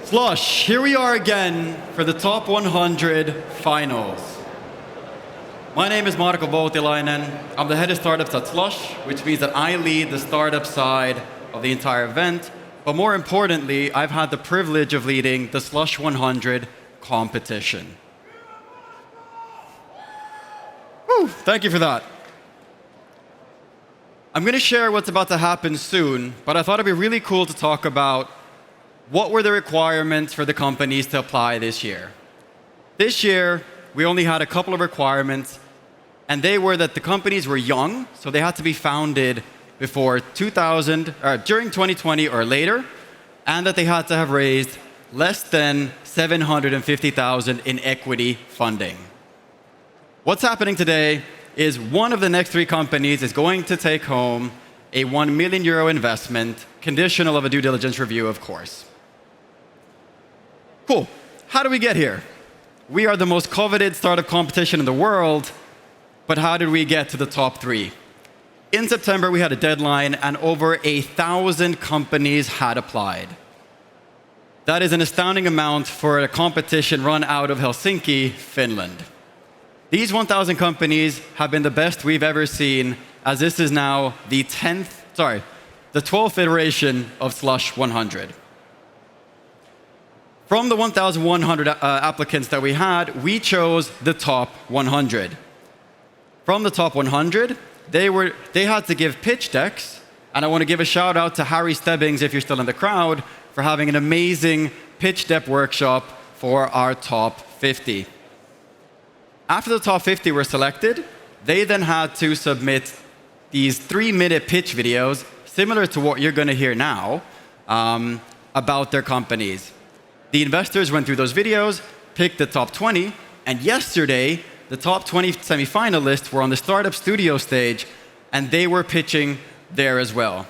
Slush, here we are again for the top 100 finals. My name is Marko Voutilainen. I'm the head of startups at Slush, which means that I lead the startup side of the entire event. But more importantly, I've had the privilege of leading the Slush 100 competition. Woo, thank you for that. I'm going to share what's about to happen soon, but I thought it'd be really cool to talk about what were the requirements for the companies to apply this year. This year, we only had a couple of requirements, and they were that the companies were young, so they had to be founded before during 2020 or later, and that they had to have raised less than $750,000 in equity funding. What's happening today is one of the next three companies is going to take home a €1 million investment, conditional of a due diligence review, of course. Cool. How do we get here? We are the most coveted startup competition in the world, but how did we get to the top three? In September, we had a deadline, and over 1,000 companies had applied. That is an astounding amount for a competition run out of Helsinki, Finland. These 1,000 companies have been the best we've ever seen, as this is now the 12th iteration of Slush 100. From the 1,100 applicants that we had, we chose the top 100. From the top 100, they had to give pitch decks, and I want to give a shout out to Harry Stebbings, if you're still in the crowd, for having an amazing pitch deck workshop for our top 50. After the top 50 were selected, they then had to submit these 3-minute pitch videos, similar to what you're going to hear now, about their companies. The investors went through those videos, picked the top 20, and yesterday, the top 20 semifinalists were on the Startup Studio stage, and they were pitching there as well.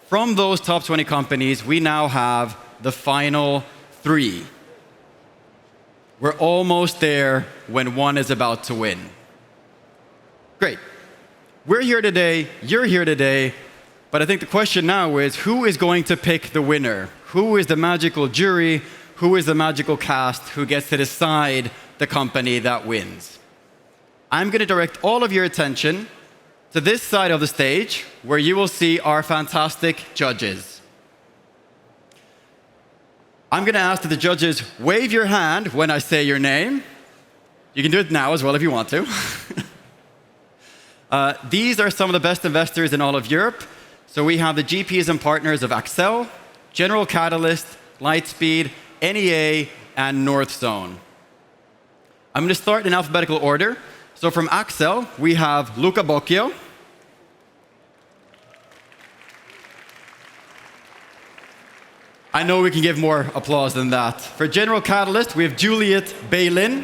From those top 20 companies, we now have the final 3. We're almost there when one is about to win. Great. We're here today, you're here today, but I think the question now is, who is going to pick the winner? Who is the magical jury? Who is the magical cast who gets to decide the company that wins? I'm going to direct all of your attention to this side of the stage, where you will see our fantastic judges. I'm going to ask that the judges wave your hand when I say your name. You can do it now as well if you want to. These are some of the best investors in all of Europe. So we have the GPs and partners of Accel, General Catalyst, Lightspeed, NEA, and Northzone. I'm going to start in alphabetical order. So from Accel, we have Luca Bocchio. I know we can give more applause than that. For General Catalyst, we have Juliet Bailin.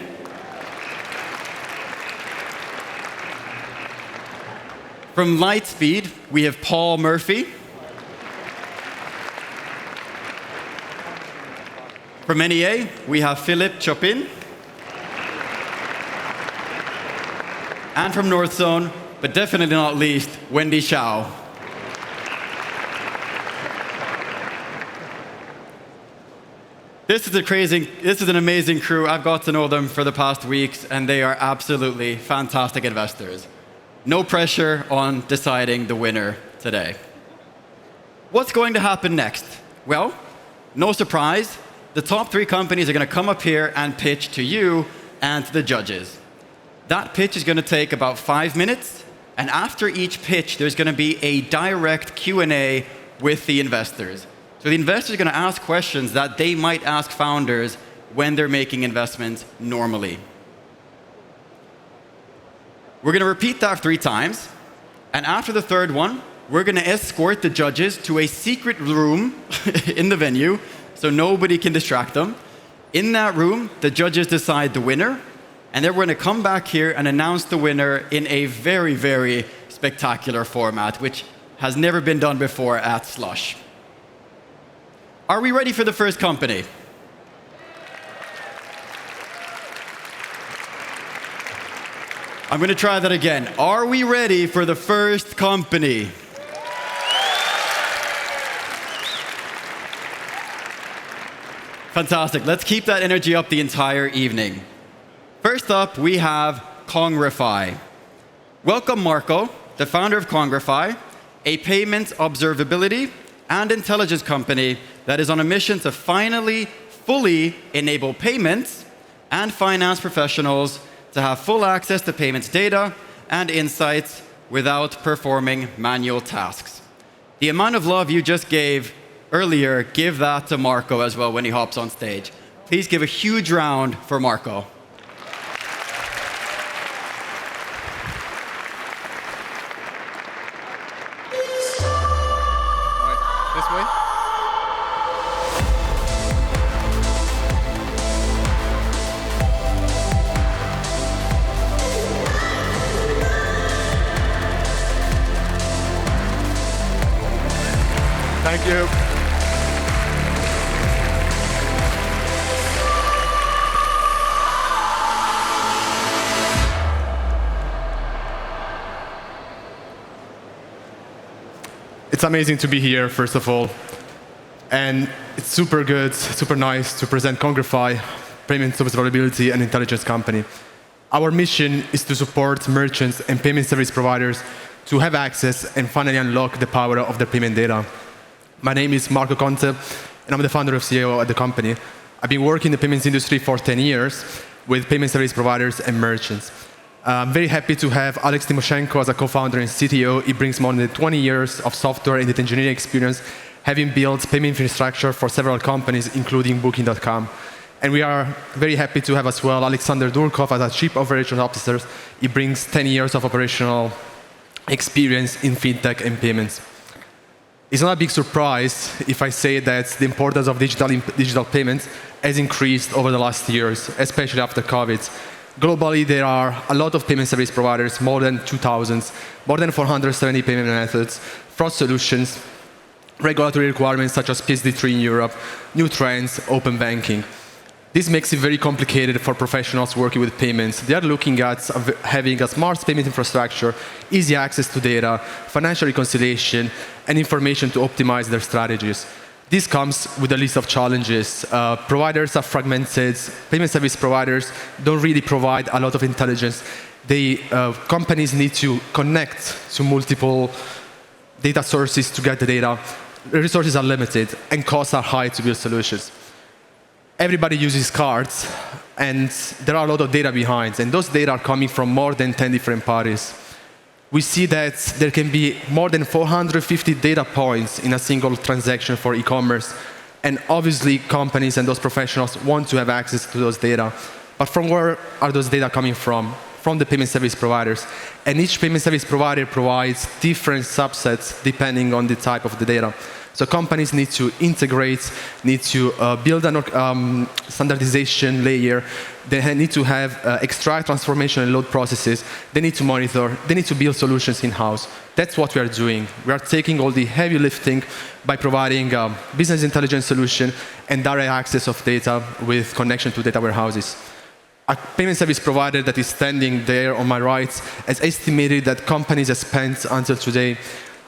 From Lightspeed, we have Paul Murphy. From NEA, we have Philip Chopin. And from Northzone, but definitely not least, Wendy Shao. This is an amazing crew. I've got to know them for the past weeks, and they are absolutely fantastic investors. No pressure on deciding the winner today. What's going to happen next? Well, no surprise, the top 3 companies are going to come up here and pitch to you and to the judges. That pitch is going to take about 5 minutes, and after each pitch, there's going to be a direct Q&A with the investors. So the investors are going to ask questions that they might ask founders when they're making investments normally. We're going to repeat that 3 times, and after the 3rd one, we're going to escort the judges to a secret room in the venue, so nobody can distract them. In that room, the judges decide the winner, and then we're going to come back here and announce the winner in a very, very spectacular format, which has never been done before at Slush. Are we ready for the first company? I'm going to try that again. Are we ready for the first company? Fantastic. Let's keep that energy up the entire evening. First up, we have Congrify. Welcome, Marco, the founder of Congrify, a payment observability and intelligence company that is on a mission to finally fully enable payments and finance professionals to have full access to payments data and insights without performing manual tasks. The amount of love you just gave earlier, give that to Marco as well when he hops on stage. Please give a huge round for Marco. All right, this way. Thank you. It's amazing to be here, first of all. And it's super good, super nice to present Congrify, payment observability and intelligence company. Our mission is to support merchants and payment service providers to have access and finally unlock the power of their payment data. My name is Marco Conte, and I'm the founder of CEO at the company. I've been working in the payments industry for 10 years with payment service providers and merchants. I'm very happy to have Alex Timoshenko as a co-founder and CTO. He brings more than 20 years of software and data engineering experience, having built payment infrastructure for several companies, including Booking.com. And we are very happy to have as well Alexander Durkov as a Chief Operations Officer. He brings 10 years of operational experience in fintech and payments. It's not a big surprise if I say that the importance of digital payments has increased over the last years, especially after COVID. Globally, there are a lot of payment service providers, more than 2,000, more than 470 payment methods, fraud solutions, regulatory requirements such as PSD3 in Europe, new trends, open banking. This makes it very complicated for professionals working with payments. They are looking at having a smart payment infrastructure, easy access to data, financial reconciliation, and information to optimize their strategies. This comes with a list of challenges. Providers are fragmented. Payment service providers don't really provide a lot of intelligence. Companies need to connect to multiple data sources to get the data. The resources are limited, and costs are high to build solutions. Everybody uses cards, and there are a lot of data behind, and those data are coming from more than 10 different parties. We see that there can be more than 450 data points in a single transaction for e-commerce, and obviously companies and those professionals want to have access to those data. But from where are those data coming from? From the payment service providers. And each payment service provider provides different subsets depending on the type of the data. So companies need to integrate, need to build a standardization layer. They need to have extract, transformation, and load processes. They need to monitor. They need to build solutions in-house. That's what we are doing. We are taking all the heavy lifting by providing a business intelligence solution and direct access of data with connection to data warehouses. A payment service provider that is standing there on my right has estimated that companies have spent until today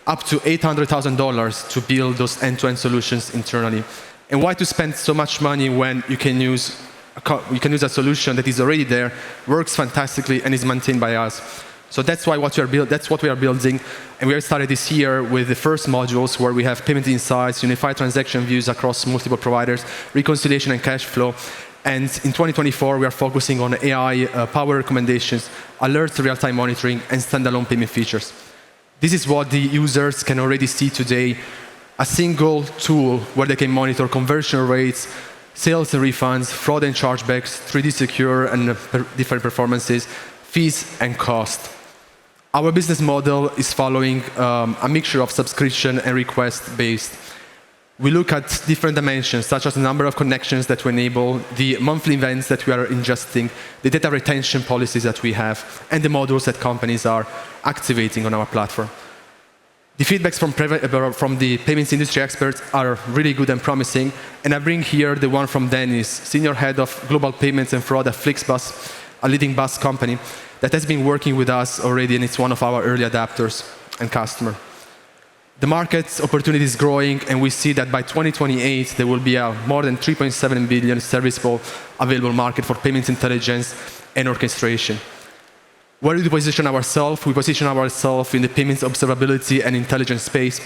up to $800,000 to build those end-to-end solutions internally. And why to spend so much money when you can use a solution that is already there, works fantastically, and is maintained by us? So that's what we are building. And we have started this year with the first modules where we have payment insights, unified transaction views across multiple providers, reconciliation and cash flow. And in 2024, we are focusing on AI, power recommendations, alerts, real-time monitoring, and standalone payment features. This is what the users can already see today, a single tool where they can monitor conversion rates, sales and refunds, fraud and chargebacks, 3D secure and different performances, fees and cost. Our business model is following a mixture of subscription and request-based. We look at different dimensions, such as the number of connections that we enable, the monthly events that we are ingesting, the data retention policies that we have, and the modules that companies are activating on our platform. The feedbacks from the payments industry experts are really good and promising, and I bring here the one from Dennis, Senior Head of Global Payments and Fraud at Flixbus, a leading bus company that has been working with us already, and it's one of our early adapters and customer. The market's opportunity is growing, and we see that by 2028, there will be a more than 3.7 billion serviceable available market for payments intelligence and orchestration. Where do we position ourselves? We position ourselves in the payments observability and intelligence space.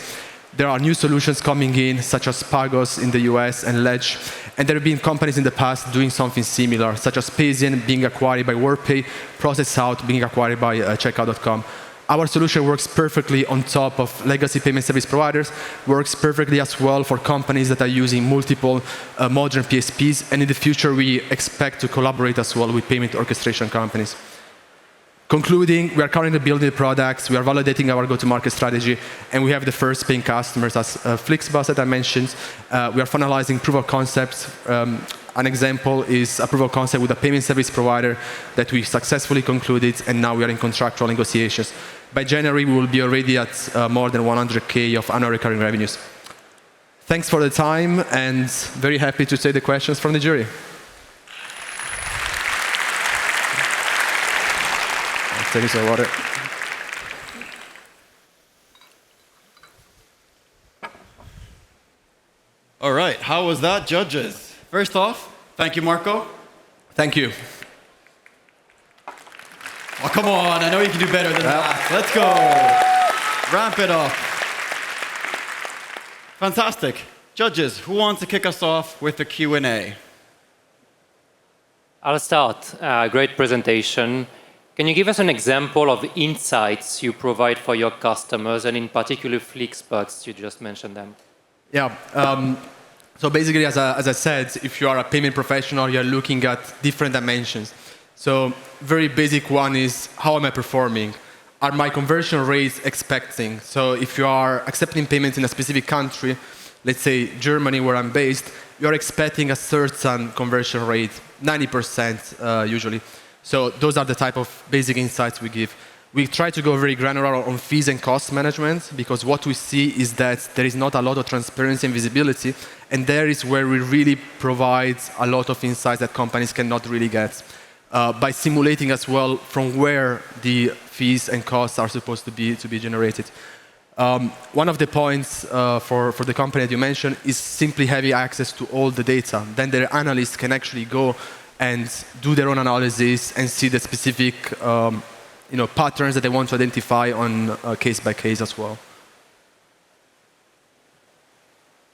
There are new solutions coming in, such as Pagos in the US and Ledge, and there have been companies in the past doing something similar, such as Paysian being acquired by Workpay, ProcessOut being acquired by Checkout.com. Our solution works perfectly on top of legacy payment service providers, works perfectly as well for companies that are using multiple modern PSPs, and in the future we expect to collaborate as well with payment orchestration companies. Concluding, we are currently building products, we are validating our go-to-market strategy, and we have the first paying customers as Flixbus that I mentioned. We are finalizing proof of concepts. An example is a proof of concept with a payment service provider that we successfully concluded, and now we are in contractual negotiations. By January, we will be already at more than 100K of annual recurring revenues. Thanks for the time, and very happy to take the questions from the jury. Take me some water. All right, how was that, judges? First off, thank you, Marco. Thank you. Oh, come on, I know you can do better than that. Let's go. Ramp it up. Fantastic. Judges, who wants to kick us off with the Q&A? I'll start. Great presentation. Can you give us an example of insights you provide for your customers, and in particular Flixbus, you just mentioned them? Yeah. So basically, as I said, if you are a payment professional, you're looking at different dimensions. So very basic one is, how am I performing? Are my conversion rates expecting? So if you are accepting payments in a specific country, let's say Germany, where I'm based, you're expecting a certain conversion rate, 90% usually. So those are the type of basic insights we give. We try to go very granular on fees and cost management, because what we see is that there is not a lot of transparency and visibility, and there is where we really provide a lot of insights that companies cannot really get. By simulating as well from where the fees and costs are supposed to be generated. One of the points for the company that you mentioned is simply having access to all the data. Then their analysts can actually go and do their own analysis and see the specific patterns that they want to identify on case by case as well.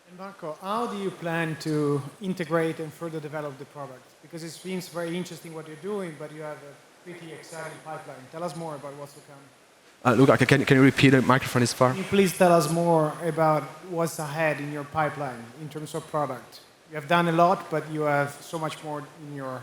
And Marco, how do you plan to integrate and further develop the product? Because it seems very interesting what you're doing, but you have a pretty exciting pipeline. Tell us more about what's to come. Luca, can you repeat? The microphone is far. Can you please tell us more about what's ahead in your pipeline in terms of product? You have done a lot, but you have so much more in your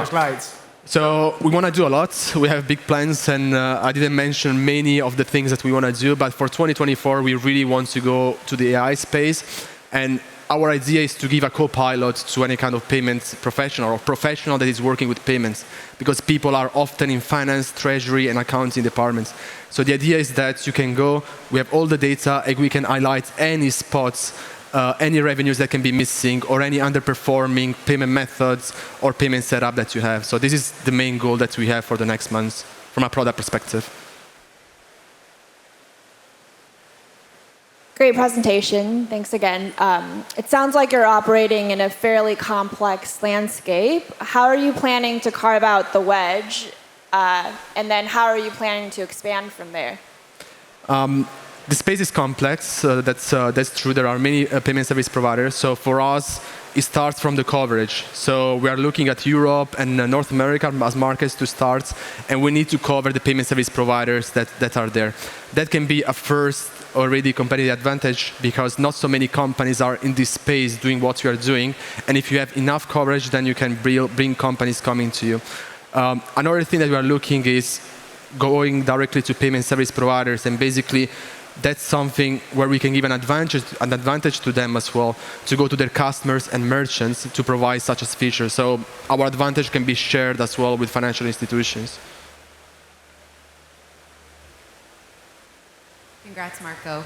slides. So we want to do a lot. We have big plans, and I didn't mention many of the things that we want to do, but for 2024, we really want to go to the AI space. And our idea is to give a co-pilot to any kind of payments professional or professional that is working with payments, because people are often in finance, treasury, and accounting departments. So the idea is that you can go, we have all the data, and we can highlight any spots, any revenues that can be missing, or any underperforming payment methods or payment setup that you have. So this is the main goal that we have for the next months from a product perspective. Great presentation. Thanks again. It sounds like you're operating in a fairly complex landscape. How are you planning to carve out the wedge? And then how are you planning to expand from there? The space is complex. That's true. There are many payment service providers. So for us, it starts from the coverage. So we are looking at Europe and North America as markets to start, and we need to cover the payment service providers that are there. That can be a first already competitive advantage, because not so many companies are in this space doing what you are doing. And if you have enough coverage, then you can bring companies coming to you. Another thing that we are looking is going directly to payment service providers, and basically that's something where we can give an advantage to them as well, to go to their customers and merchants to provide such a feature. So our advantage can be shared as well with financial institutions. Congrats, Marco.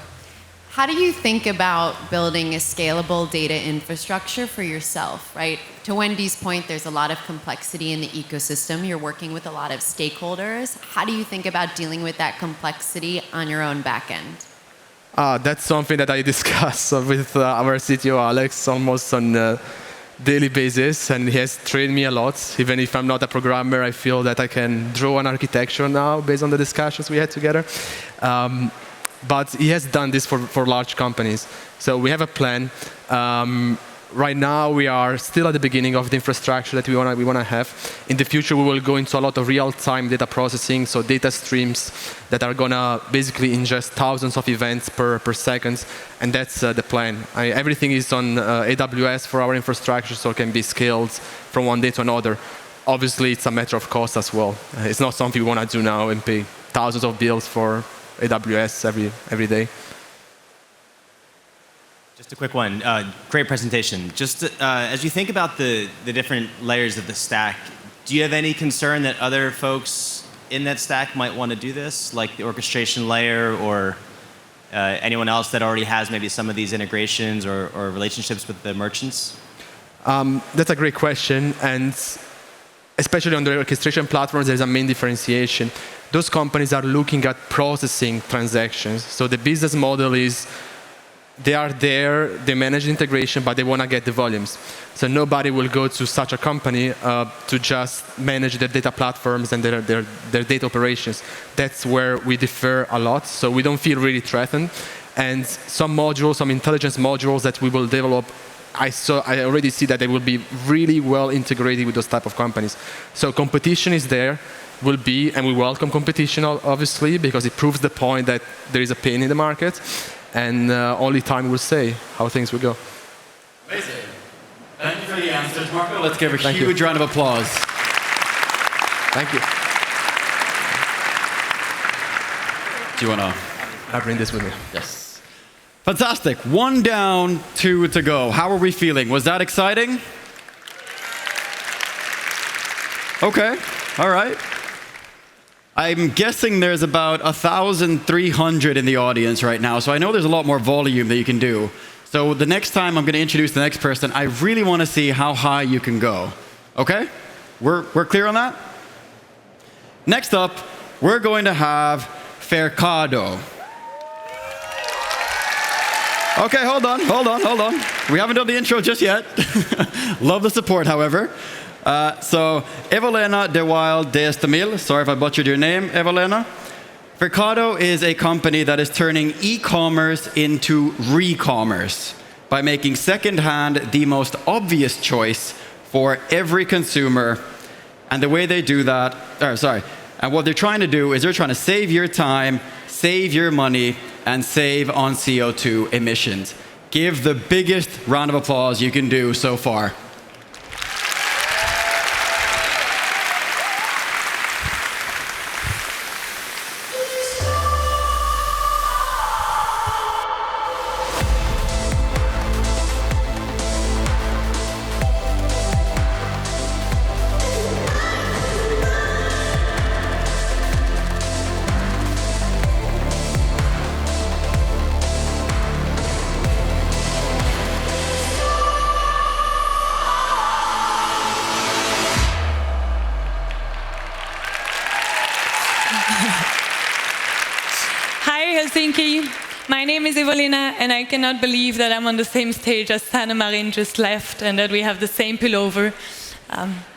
How do you think about building a scalable data infrastructure for yourself, right? To Wendy's point, there's a lot of complexity in the ecosystem. You're working with a lot of stakeholders. How do you think about dealing with that complexity on your own back end? That's something that I discuss with our CTO, Alex, almost on a daily basis, and he has trained me a lot. Even if I'm not a programmer, I feel that I can draw an architecture now based on the discussions we had together. But he has done this for large companies. So we have a plan. Right now, we are still at the beginning of the infrastructure that we want to have. In the future, we will go into a lot of real-time data processing, so data streams that are going to basically ingest thousands of events per second, and that's the plan. Everything is on AWS for our infrastructure, so it can be scaled from one day to another. Obviously, it's a matter of cost as well. It's not something we want to do now and pay thousands of bills for AWS every day. Just a quick one. Great presentation. Just as you think about the different layers of the stack, do you have any concern that other folks in that stack might want to do this, like the orchestration layer or anyone else that already has maybe some of these integrations or relationships with the merchants? That's a great question. And especially on the orchestration platforms, there's a main differentiation. Those companies are looking at processing transactions. So the business model is they are there, they manage the integration, but they want to get the volumes. So nobody will go to such a company to just manage their data platforms and their data operations. That's where we differ a lot. So we don't feel really threatened. And some modules, some intelligence modules that we will develop, I already see that they will be really well integrated with those type of companies. So competition is there, will be, and we welcome competition, obviously, because it proves the point that there is a pain in the market. And only time will say how things will go. Amazing. Thank you for the answers, Marco. Let's give a huge round of applause. Thank you. Do you want to? I bring this with me. Yes. Fantastic. 1 down, 2 to go. How are we feeling? Was that exciting? Okay. All right. I'm guessing there's about 1,300 in the audience right now, so I know there's a lot more volume that you can do. So the next time I'm going to introduce the next person, I really want to see how high you can go. Okay? We're clear on that? Next up, we're going to have Ferado. Okay, hold on. We haven't done the intro just yet. Love the support, however. So, Evelena de Wild de Estamil, sorry if I butchered your name, Evelena. Ferado is a company that is turning e-commerce into re-commerce by making secondhand the most obvious choice for every consumer. And the way they do that, and what they're trying to do is they're trying to save your time, save your money, and save on CO2 emissions. Give the biggest round of applause you can do so far. My name is Evelina, and I cannot believe that I'm on the same stage as Sanna Marin just left and that we have the same pullover.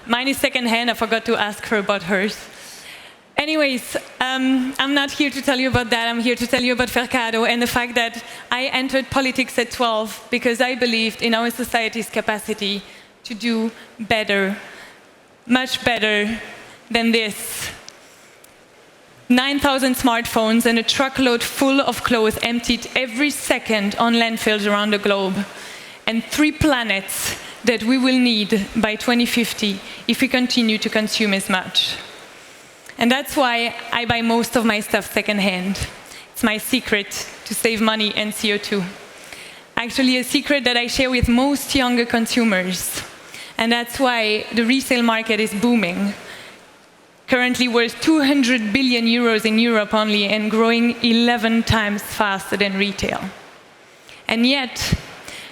Mine is secondhand. I forgot to ask her about hers. Anyways, I'm not here to tell you about that. I'm here to tell you about Ferado and the fact that I entered politics at 12 because I believed in our society's capacity to do better, much better than this. 9,000 smartphones and a truckload full of clothes emptied every second on landfills around the globe. And 3 planets that we will need by 2050 if we continue to consume as much. And that's why I buy most of my stuff secondhand. It's my secret to save money and CO2. Actually, a secret that I share with most younger consumers. And that's why the resale market is booming. Currently worth 200 billion euros in Europe only and growing 11 times faster than retail. And yet,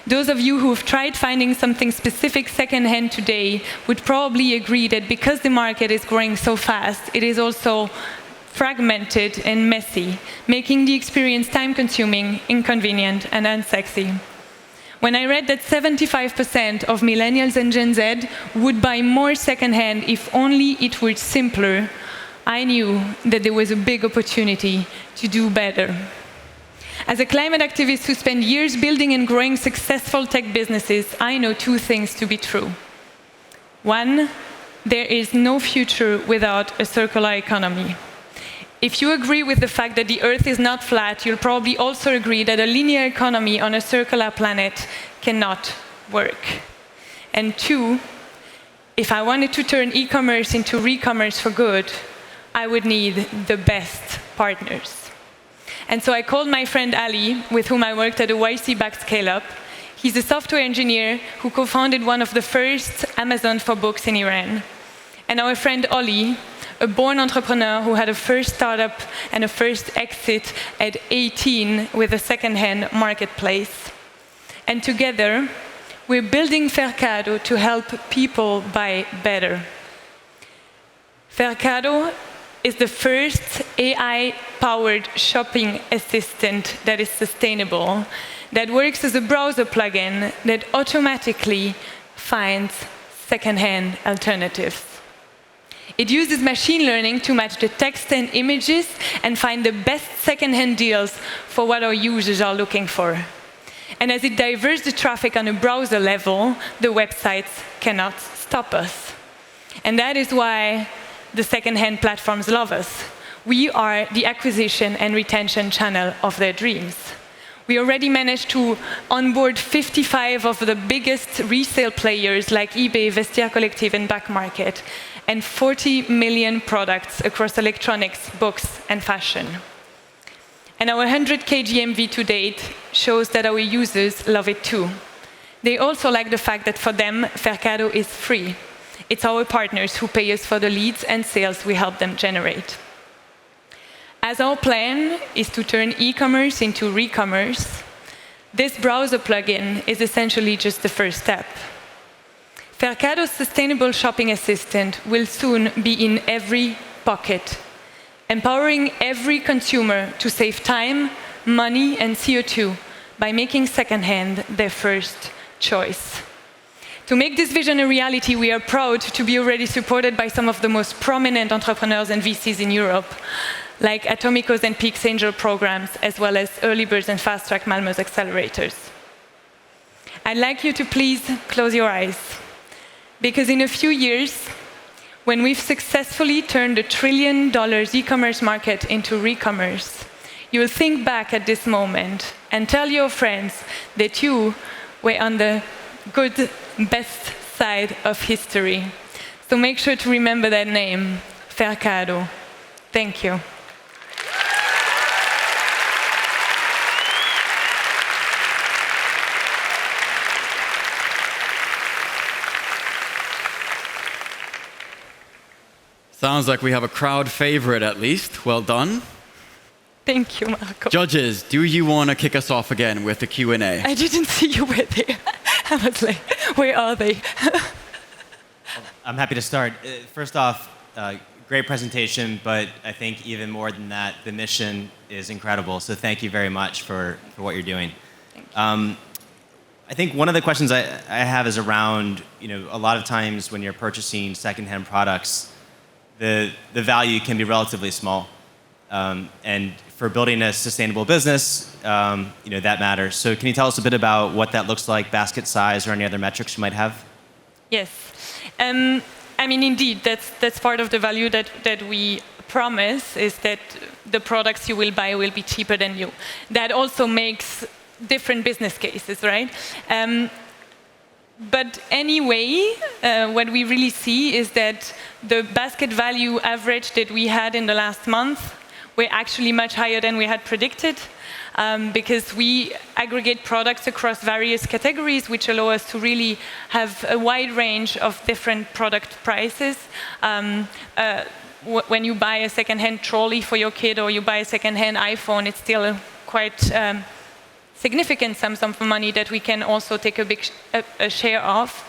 those of you who've tried finding something specific secondhand today would probably agree that because the market is growing so fast, it is also fragmented and messy, making the experience time-consuming, inconvenient, and unsexy. When I read that 75% of millennials and Gen Z would buy more secondhand if only it were simpler, I knew that there was a big opportunity to do better. As a climate activist who spent years building and growing successful tech businesses, I know two things to be true. One, there is no future without a circular economy. If you agree with the fact that the Earth is not flat, you'll probably also agree that a linear economy on a circular planet cannot work. And two, if I wanted to turn e-commerce into re-commerce for good, I would need the best partners. And so I called my friend Ali, with whom I worked at a YC-backed scale-up. He's a software engineer who co-founded one of the first Amazon for books in Iran. And our friend Oli, a born entrepreneur who had a first startup and a first exit at 18 with a second-hand marketplace. And together, we're building Ferado to help people buy better. Ferado is the first AI-powered shopping assistant that is sustainable, that works as a browser plugin that automatically finds second-hand alternatives. It uses machine learning to match the text and images and find the best second-hand deals for what our users are looking for. And as it diverts the traffic on a browser level, the websites cannot stop us. And that is why the second-hand platforms love us. We are the acquisition and retention channel of their dreams. We already managed to onboard 55 of the biggest resale players like eBay, Vestiaire Collective, and Back Market, and 40 million products across electronics, books, and fashion. And our 100K GMV to date shows that our users love it too. They also like the fact that for them, Ferado is free. It's our partners who pay us for the leads and sales we help them generate. As our plan is to turn e-commerce into re-commerce, this browser plugin is essentially just the first step. Fercado's sustainable shopping assistant will soon be in every pocket, empowering every consumer to save time, money, and CO2 by making secondhand their first choice. To make this vision a reality, we are proud to be already supported by some of the most prominent entrepreneurs and VCs in Europe, like Atomicos and Peaks Angel programs, as well as Early Birds and Fast Track Malmö's accelerators. I'd like you to please close your eyes, because in a few years, when we've successfully turned $1 trillion e-commerce market into re-commerce, you'll think back at this moment and tell your friends that you were on the good, best side of history. So make sure to remember that name, Ferado. Thank you. Sounds like we have a crowd favorite at least. Well done. Thank you, Marco. Judges, do you want to kick us off again with the Q&A? I didn't see you were there. I was like, where are they? I'm happy to start. First off, great presentation, but I think even more than that, the mission is incredible. So thank you very much for what you're doing. I think one of the questions I have is around, a lot of times when you're purchasing secondhand products, the value can be relatively small. And for building a sustainable business, that matters. So can you tell us a bit about what that looks like, basket size, or any other metrics you might have? Yes. Indeed, that's part of the value that we promise, is that the products you will buy will be cheaper than you. That also makes different business cases, right? But anyway, what we really see is that the basket value average that we had in the last month were actually much higher than we had predicted, because we aggregate products across various categories, which allow us to really have a wide range of different product prices. When you buy a second-hand trolley for your kid or you buy a second-hand iPhone, it's still a quite significant sum of money that we can also take a big share of.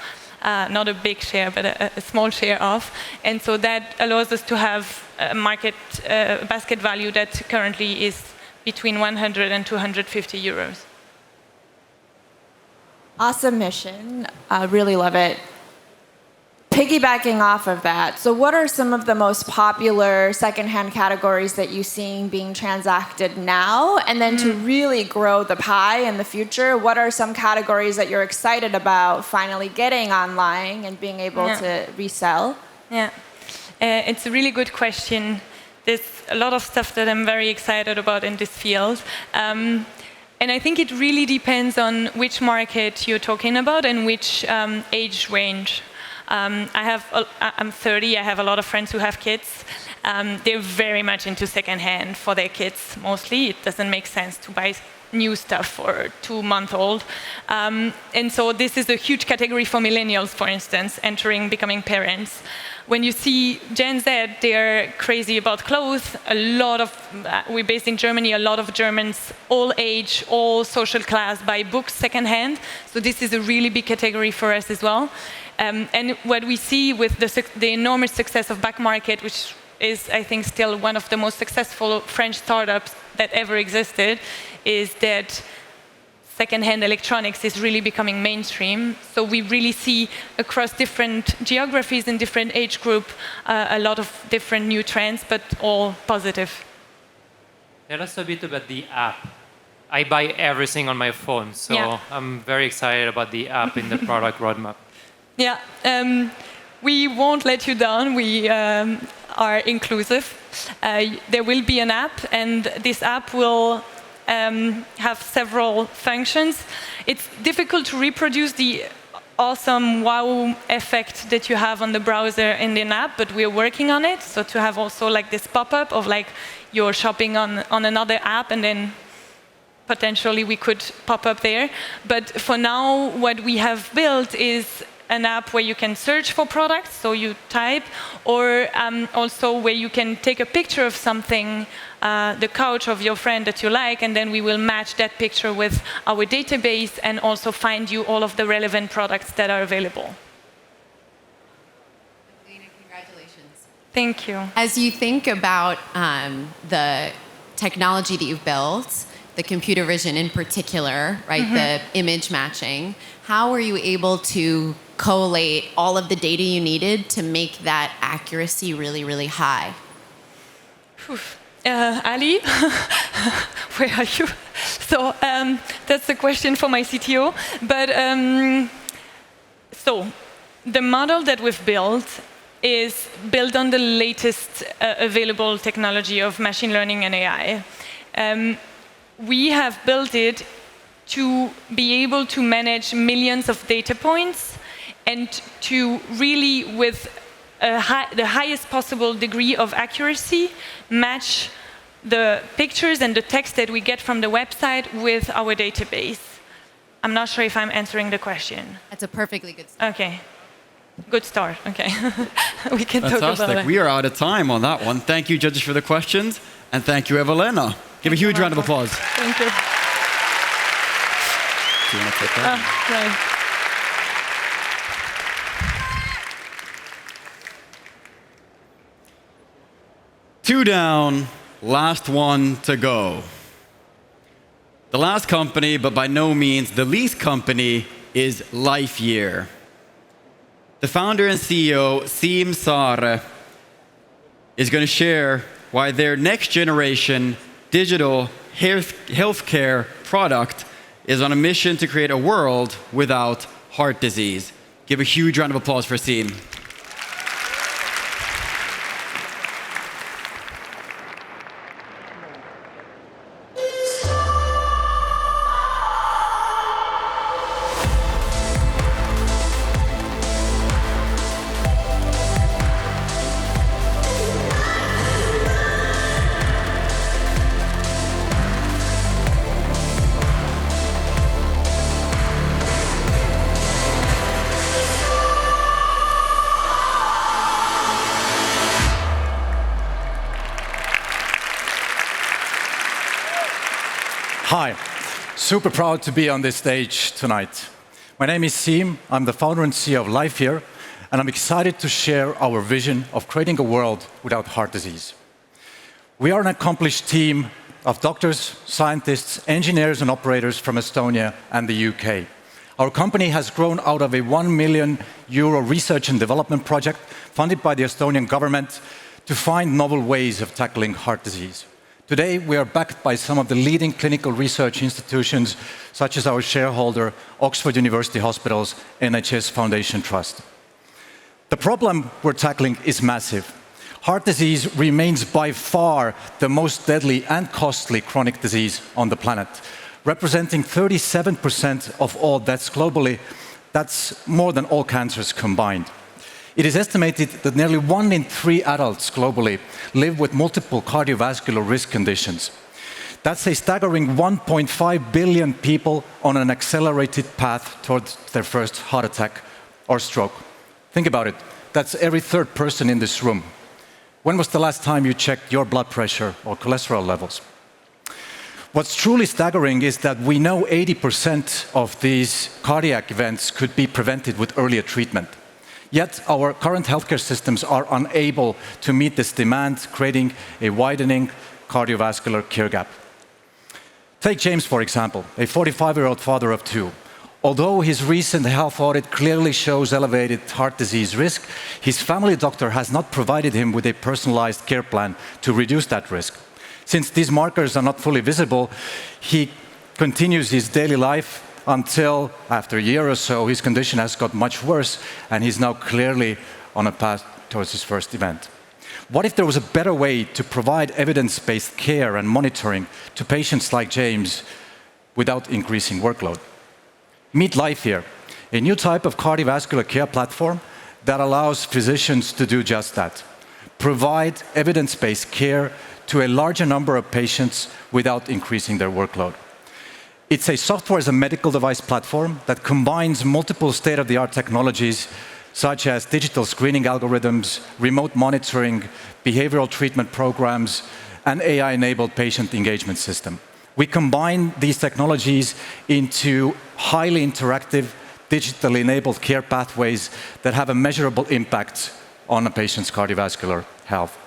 not a big share, but a small share of. And so that allows us to have a market basket value that currently is between 100 and 250 euros. Awesome mission. Really love it. Piggybacking off of that, so what are some of the most popular secondhand categories that you're seeing being transacted now? And then to really grow the pie in the future, what are some categories that you're excited about finally getting online and being able to resell? Yeah, it's a really good question. There's a lot of stuff that I'm very excited about in this field. And I think it really depends on which market you're talking about and which age range. I'm 30, I have a lot of friends who have kids. They're very much into secondhand for their kids, mostly. It doesn't make sense to buy new stuff for a 2-month-old. And so this is a huge category for millennials, for instance, becoming parents. When you see Gen Z, they're crazy about clothes. We're based in Germany, a lot of Germans, all age, all social class, buy books secondhand. So this is a really big category for us as well. And what we see with the enormous success of Back Market, which is, I think, still one of the most successful French startups that ever existed, is that secondhand electronics is really becoming mainstream. So we really see across different geographies and different age group a lot of different new trends, but all positive. Tell us a bit about the app. I buy everything on my phone, so I'm very excited about the app in the product roadmap. Yeah, we won't let you down. We are inclusive. There will be an app, and this app will have several functions. It's difficult to reproduce the awesome wow effect that you have on the browser in the app, but we're working on it. So to have also like this pop-up of like you're shopping on another app, and then potentially we could pop up there. But for now, what we have built is an app where you can search for products, so you type, or also where you can take a picture of something, the couch of your friend that you like, and then we will match that picture with our database and also find you all of the relevant products that are available. Lena, congratulations. Thank you. As you think about the technology that you've built, the computer vision in particular, right, the image matching, how were you able to collate all of the data you needed to make that accuracy really, really high? Ali, where are you? So that's a question for my CTO. But so the model that we've built is built on the latest available technology of machine learning and AI. We have built it to be able to manage millions of data points and to really, with the highest possible degree of accuracy, match the pictures and the text that we get from the website with our database. I'm not sure if I'm answering the question. That's a perfectly good start. Okay. Good start. Okay. We can Fantastic. talk about it. We are out of time on that one. Thank you, judges, for the questions. And thank you, Evelena. Give a huge round of applause. Thank you. Do you want to take that? Right. Two down, last one to go. The last company, but by no means the least company, is Lifehere. The founder and CEO, Siim Saare, is going to share why their next generation digital healthcare product is on a mission to create a world without heart disease. Give a huge round of applause for Siim. Hi, super proud to be on this stage tonight. My name is Siim. I'm the founder and CEO of Lifehere, and I'm excited to share our vision of creating a world without heart disease. We are an accomplished team of doctors, scientists, engineers, and operators from Estonia and the UK. Our company has grown out of a €1 million research and development project funded by the Estonian government to find novel ways of tackling heart disease. Today, we are backed by some of the leading clinical research institutions, such as our shareholder, Oxford University Hospitals NHS Foundation Trust. The problem we're tackling is massive. Heart disease remains by far the most deadly and costly chronic disease on the planet, representing 37% of all deaths globally. That's more than all cancers combined. It is estimated that nearly 1 in 3 adults globally live with multiple cardiovascular risk conditions. That's a staggering 1.5 billion people on an accelerated path towards their first heart attack or stroke. Think about it. That's every third person in this room. When was the last time you checked your blood pressure or cholesterol levels? What's truly staggering is that we know 80% of these cardiac events could be prevented with earlier treatment. Yet our current healthcare systems are unable to meet this demand, creating a widening cardiovascular care gap. Take James, for example, a 45-year-old father of 2. Although his recent health audit clearly shows elevated heart disease risk, his family doctor has not provided him with a personalized care plan to reduce that risk. Since these markers are not fully visible, he continues his daily life until, after a year or so, his condition has got much worse, and he's now clearly on a path towards his first event. What if there was a better way to provide evidence-based care and monitoring to patients like James without increasing workload? Meet Lifehere, a new type of cardiovascular care platform that allows physicians to do just that. Provide evidence-based care to a larger number of patients without increasing their workload. It's a software as a medical device platform that combines multiple state-of-the-art technologies such as digital screening algorithms, remote monitoring, behavioral treatment programs, and AI-enabled patient engagement system. We combine these technologies into highly interactive, digitally enabled care pathways that have a measurable impact on a patient's cardiovascular health.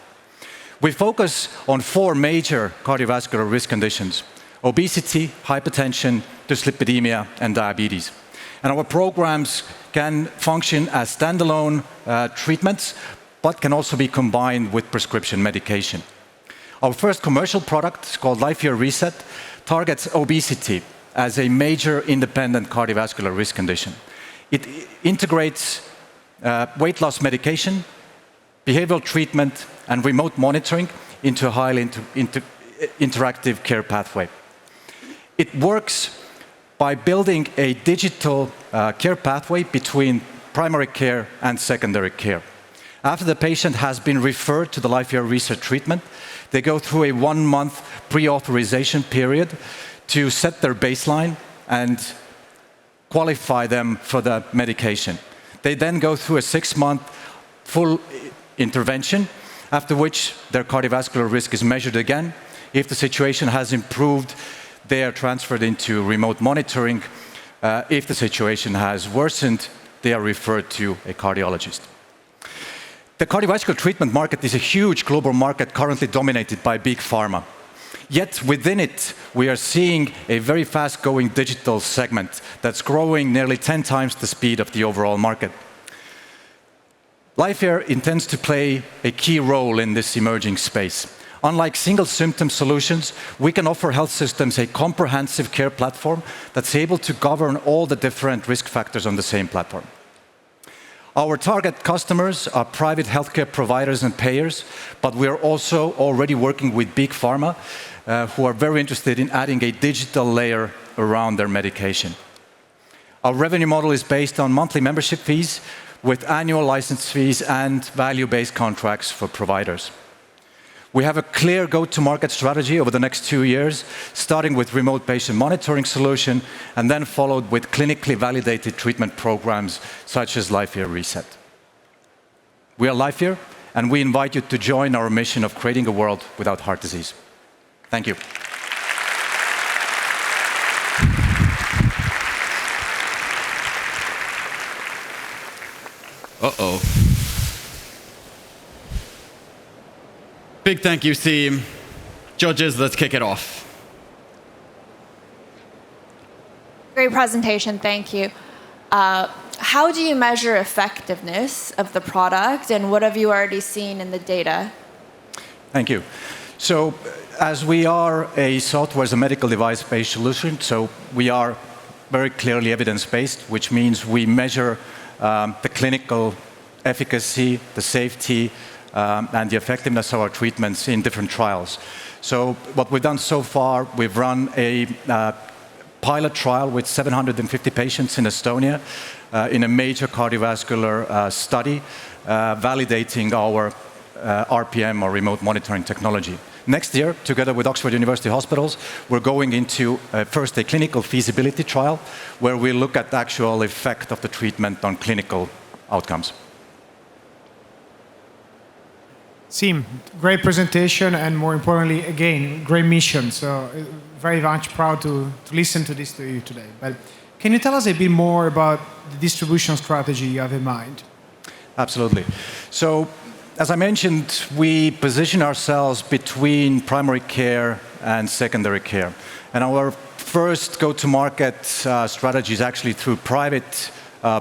We focus on 4 major cardiovascular risk conditions: obesity, hypertension, dyslipidemia, and diabetes. And our programs can function as standalone treatments, but can also be combined with prescription medication. Our first commercial product, called Lifehere Reset, targets obesity as a major independent cardiovascular risk condition. It integrates weight loss medication, behavioral treatment, and remote monitoring into a highly interactive care pathway. It works by building a digital care pathway between primary care and secondary care. After the patient has been referred to the Lifehere Reset treatment, they go through a 1-month pre-authorization period to set their baseline and qualify them for the medication. They then go through a 6-month full intervention, after which their cardiovascular risk is measured again. If the situation has improved, they are transferred into remote monitoring. If the situation has worsened, they are referred to a cardiologist. The cardiovascular treatment market is a huge global market currently dominated by big pharma. Yet within it, we are seeing a very fast-growing digital segment that's growing nearly 10 times the speed of the overall market. Lifehere intends to play a key role in this emerging space. Unlike single symptom solutions, we can offer health systems a comprehensive care platform that's able to govern all the different risk factors on the same platform. Our target customers are private healthcare providers and payers, but we are also already working with big pharma who are very interested in adding a digital layer around their medication. Our revenue model is based on monthly membership fees with annual license fees and value-based contracts for providers. We have a clear go-to-market strategy over the next 2 years, starting with remote patient monitoring solution and then followed with clinically validated treatment programs such as Lifehere Reset. We are Lifehere, and we invite you to join our mission of creating a world without heart disease. Thank you. Uh-oh. Big thank you, team. Judges, let's kick it off. Great presentation, thank you. How do you measure effectiveness of the product, and what have you already seen in the data? Thank you. So, as we are a software as a medical device-based solution, so we are very clearly evidence-based, which means we measure the clinical efficacy, the safety, and the effectiveness of our treatments in different trials. So what we've done so far, we've run a pilot trial with 750 patients in Estonia in a major cardiovascular study, validating our RPM, or remote monitoring technology. Next year, together with Oxford University Hospitals, we're going into first a clinical feasibility trial where we look at the actual effect of the treatment on clinical outcomes. Sim, great presentation, and more importantly, again, great mission. So very much proud to listen to this to you today. But can you tell us a bit more about the distribution strategy you have in mind? Absolutely. So, as I mentioned, we position ourselves between primary care and secondary care. And our first go-to-market strategy is actually through private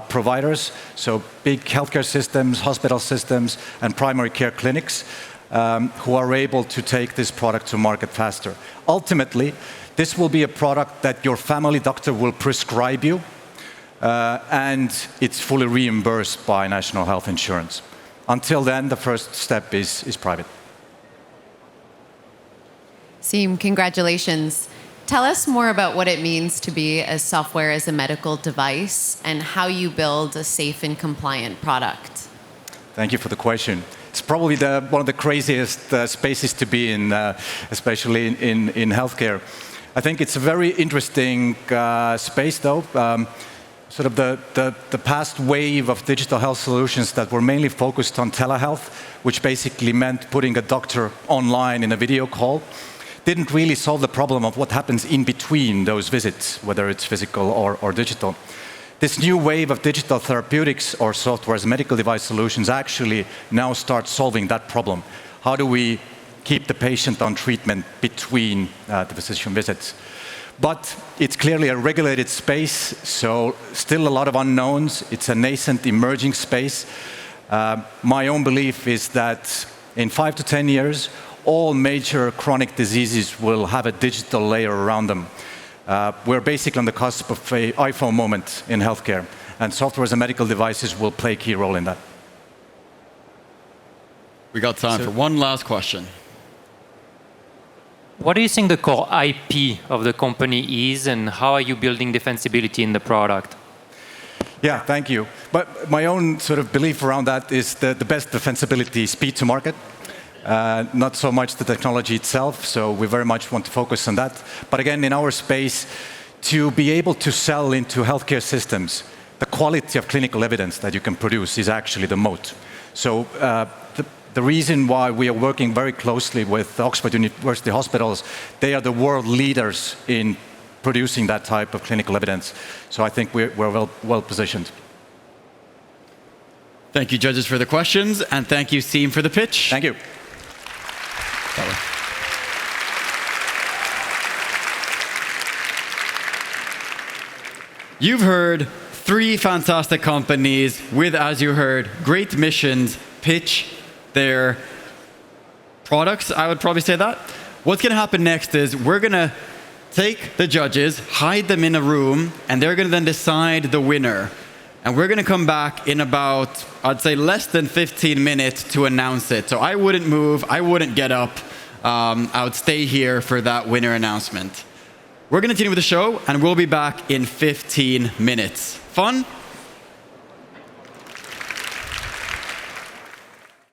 providers, so big healthcare systems, hospital systems, and primary care clinics who are able to take this product to market faster. Ultimately, this will be a product that your family doctor will prescribe you, and it's fully reimbursed by national health insurance. Until then, the first step is private. Seem, congratulations. Tell us more about what it means to be a software as a medical device and how you build a safe and compliant product. Thank you for the question. It's probably one of the craziest spaces to be in, especially in healthcare. I think it's a very interesting space, though. Sort of the past wave of digital health solutions that were mainly focused on telehealth, which basically meant putting a doctor online in a video call, didn't really solve the problem of what happens in between those visits, whether it's physical or digital. This new wave of digital therapeutics or software as medical device solutions actually now start solving that problem. How do we keep the patient on treatment between the physician visits? But it's clearly a regulated space, so still a lot of unknowns. It's a nascent, emerging space. My own belief is that in 5 to 10 years, all major chronic diseases will have a digital layer around them. We're basically on the cusp of an iPhone moment in healthcare, and software as a medical devices will play a key role in that. We got time for one last question. What do you think the core IP of the company is, and how are you building defensibility in the product? Yeah, thank you. But my own sort of belief around that is that the best defensibility, speed to market, not so much the technology itself. So we very much want to focus on that. But again, in our space, to be able to sell into healthcare systems, the quality of clinical evidence that you can produce is actually the moat. So the reason why we are working very closely with Oxford University Hospitals, they are the world leaders in producing that type of clinical evidence. So I think we're well positioned. Thank you, judges, for the questions, and thank you, Seam, for the pitch. Thank you. You've heard 3 fantastic companies with, as you heard, great missions pitch their products, I would probably say that. What's going to happen next is we're going to take the judges, hide them in a room, and they're going to then decide the winner. And we're going to come back in about, I'd say, less than 15 minutes to announce it. So I wouldn't move, I wouldn't get up. I would stay here for that winner announcement. We're going to continue with the show, and we'll be back in 15 minutes. Fun?